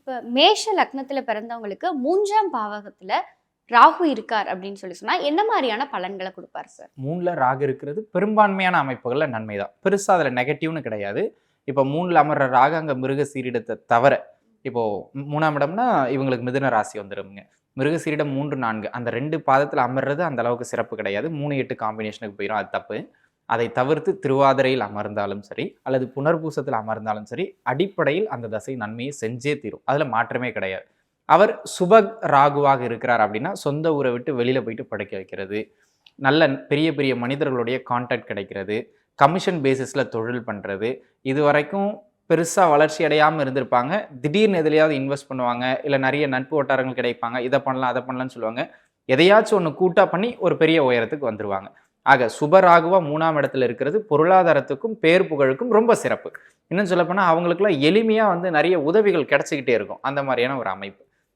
இப்ப மேஷ லக்னத்துல பிறந்தவங்களுக்கு 3ஆம் பாவகத்துல ராகு இருக்கார் அப்படின்னு சொன்னா என்ன மாதிரியான பலன்களை கொடுப்பார் சார்? 3ல ராகு இருக்கிறது பெரும்பான்மையான அமைப்புகள்ல நன்மை தான். பெருசா அதுல நெகட்டிவ்னு கிடையாது. இப்போ 3ல அமர்ற ராகு அங்க மிருக சீரிடத்தை தவிர, இப்போ 3ஆம் இடம்னா இவங்களுக்கு மிதுன ராசி வந்துருங்க. மிருக சீரிடம் 3, 4 அந்த 2 பாதத்துல அமர்றது அந்த அளவுக்கு சிறப்பு கிடையாது. 3, 8 காம்பினேஷனுக்கு போயிடும், அது தப்பு. அதை தவிர்த்து திருவாதிரையில் அமர்ந்தாலும் சரி, அல்லது புனர்பூசத்தில் அமர்ந்தாலும் சரி, அடிப்படையில் அந்த தசை நன்மையை செஞ்சே தீரும். அதுல மாற்றமே கிடையாது. அவர் சுப ராகுவாக இருக்கிறார் அப்படின்னா, சொந்த ஊரை விட்டு வெளியில போயிட்டு படுக்க வைக்கிறது, நல்ல பெரிய பெரிய மனிதர்களுடைய கான்டாக்ட் கிடைக்கிறது, கமிஷன் பேசிஸ்ல தொழில் பண்றது, இது வரைக்கும் பெருசா வளர்ச்சி அடையாமல் இருந்திருப்பாங்க. திடீர்னு எதுலையாவது இன்வெஸ்ட் பண்ணுவாங்க, இல்லை நிறைய நட்பு வட்டாரங்கள் கிடைப்பாங்க, இதை பண்ணலாம் அதை பண்ணலாம்னு சொல்லுவாங்க. எதையாச்சும் ஒன்று கூட்டா பண்ணி ஒரு பெரிய உயரத்துக்கு வந்துருவாங்க. ஆக சுபராகுவா 3ஆம் இடத்துல இருக்கிறது பொருளாதாரத்துக்கும் பேர் புகழுக்கும் ரொம்ப சிறப்பு. இன்னும் சொல்லப்போனால் அவங்களுக்குலாம் எளிமையாக நிறைய உதவிகள் கிடைச்சிக்கிட்டே இருக்கும். அந்த மாதிரியான ஒரு அமைப்பு.